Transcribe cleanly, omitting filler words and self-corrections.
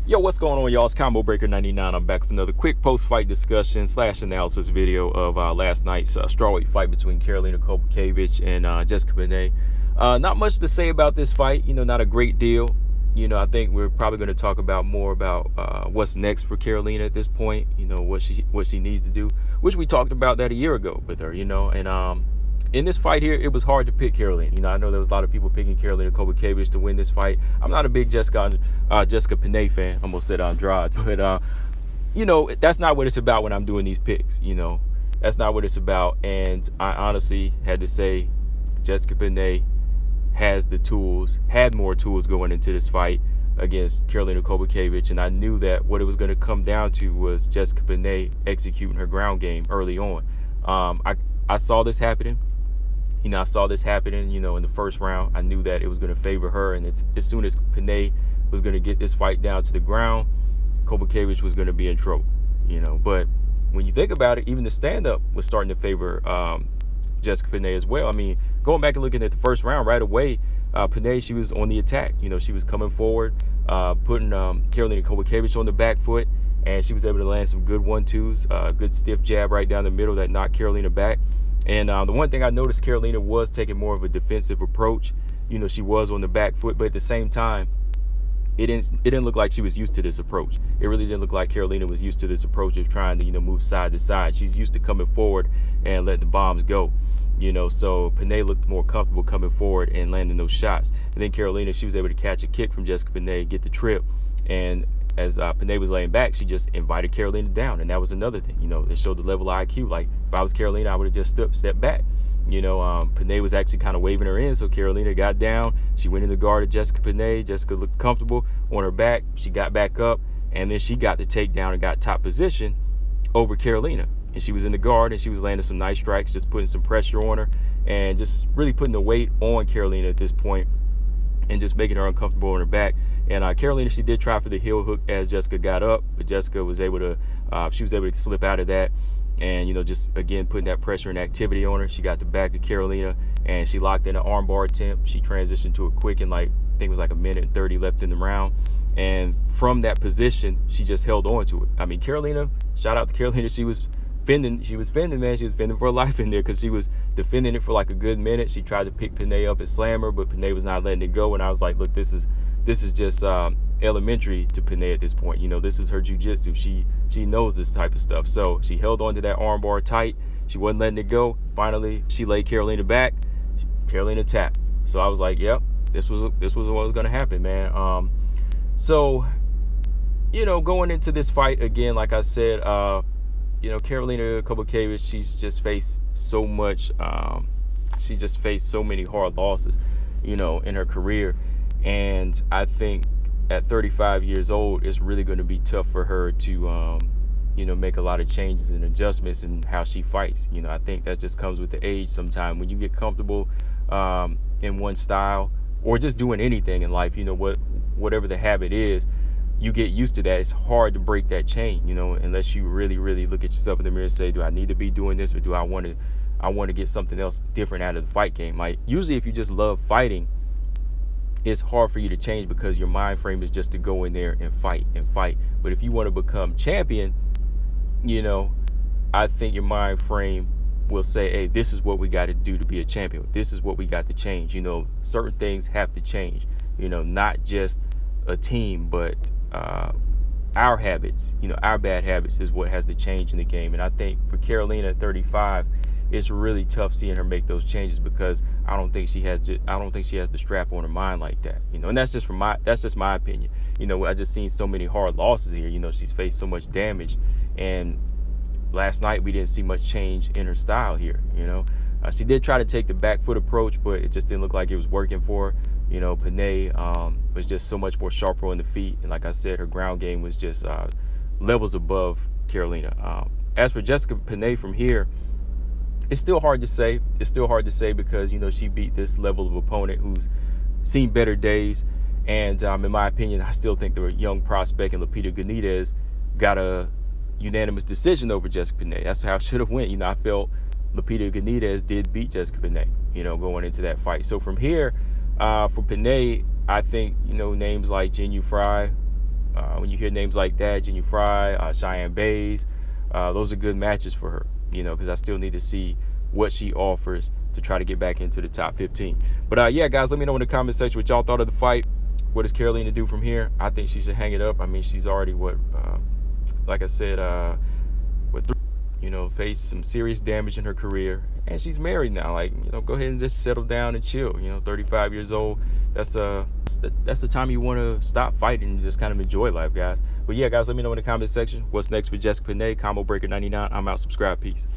Yo, what's going on, y'all? It's Combo Breaker 99. I'm back with another quick post-fight discussion / analysis video of last night's strawweight fight between Karolina Kowalkiewicz and Jessica Penne. Not much to say about this fight. Not a great deal. I think we're probably going to talk about more about what's next for Karolina at this point. What she needs to do, which we talked about that a year ago with her. And in this fight here, it was hard to pick Karolina. I know there was a lot of people picking Karolina Kowalkiewicz to win this fight. I'm not a big Jessica Penne fan. Almost said Andrade, but that's not what it's about when I'm doing these picks. That's not what it's about. And I honestly had to say, Jessica Penne has the tools, had more tools going into this fight against Karolina Kowalkiewicz, and I knew that what it was going to come down to was Jessica Penne executing her ground game early on. I saw this happening. I saw this happening, in the first round. I knew that it was going to favor her, and as soon as Penne was going to get this fight down to the ground, Kowalkiewicz was going to be in trouble, But when you think about it, even the stand-up was starting to favor Jessica Penne as well. I mean, going back and looking at the first round right away, Penne, she was on the attack. She was coming forward, putting Karolina Kowalkiewicz on the back foot, and she was able to land some good 1-2s, good stiff jab right down the middle that knocked Karolina back. And the one thing I noticed, Karolina was taking more of a defensive approach. She was on the back foot, but at the same time, it didn't look like she was used to this approach. It really didn't look like Karolina was used to this approach of trying to, move side to side. She's used to coming forward and letting the bombs go. So Penne looked more comfortable coming forward and landing those shots. And then Karolina, she was able to catch a kick from Jessica Penne, get the trip, and as Penne was laying back, she just invited Karolina down, and that was another thing. It showed the level of IQ. Like, if I was Karolina, I would have just stepped back. Penne was actually kind of waving her in, so Karolina got down. She went in the guard of Jessica Penne. Jessica looked comfortable on her back. She got back up, and then she got the takedown and got top position over Karolina. And she was in the guard, and she was landing some nice strikes, just putting some pressure on her, and just really putting the weight on Karolina at this point, and just making her uncomfortable on her back. And Karolina, she did try for the heel hook as Jessica got up, but Jessica was able to, slip out of that, and just again putting that pressure and activity on her. She got the back of Karolina, and she locked in an armbar attempt. She transitioned to it quick, and I think it was like 1:30 left in the round. And from that position, she just held on to it. I mean, Karolina, shout out to Karolina, she was fending, man. She was fending for her life in there, because she was defending it for like a good minute. She tried to pick Penne up and slam her, but Penne was not letting it go. And I was like, look, this is just elementary to Penne at this point. This is her jiu-jitsu. She knows this type of stuff. So she held on to that armbar tight. She wasn't letting it go. Finally, she laid Karolina back. Karolina tapped. So I was like, yep, this was what was going to happen, man. So going into this fight again, like I said, Karolina Kowalkiewicz, she's just faced so much. She just faced so many hard losses, in her career. And I think at 35 years old, it's really going to be tough for her to, make a lot of changes and adjustments in how she fights. I think that just comes with the age sometime. When you get comfortable in one style, or just doing anything in life, whatever the habit is, you get used to that. It's hard to break that chain, unless you really, really look at yourself in the mirror and say, do I need to be doing this, or do I want to get something else different out of the fight game? Like, usually if you just love fighting, it's hard for you to change, because your mind frame is just to go in there and fight. But if you want to become champion, I think your mind frame will say, hey, this is what we got to do to be a champion. This is what we got to change. Certain things have to change, not just a team, but our habits, our bad habits is what has to change in the game. And I think for Karolina at 35, it's really tough seeing her make those changes, because I don't think she has the strap on her mind like that, and that's just my opinion. I just seen so many hard losses here. She's faced so much damage, and last night we didn't see much change in her style here. She did try to take the back foot approach, but it just didn't look like it was working for her. Penne was just so much more sharper on the feet, and like I said, her ground game was just levels above Karolina. As for Jessica Penne from here, it's still hard to say. Because, she beat this level of opponent who's seen better days. And in my opinion, I still think the young prospect in Lupita Benitez got a unanimous decision over Jessica Penne. That's how it should have went. I felt Lupita Benitez did beat Jessica Penne, going into that fight. So from here, for Penne, I think, names like Jinh Yu Frey, When you hear names like that, Jenny Fry, Cheyenne Bays, those are good matches for her, you know, because I still need to see what she offers to try to get back into the top 15. But yeah, guys, let me know in the comment section what y'all thought of the fight. What does Karolina do from here? I think she should hang it up. I mean, she's already, like I said, faced some serious damage in her career, and she's married now. Like, you know, go ahead and just settle down and chill. You know, 35 years old. That's the time you want to stop fighting and just kind of enjoy life, guys. But yeah, guys, let me know in the comment section what's next for Jessica Penne. Combo Breaker 99. I'm out. Subscribe. Peace.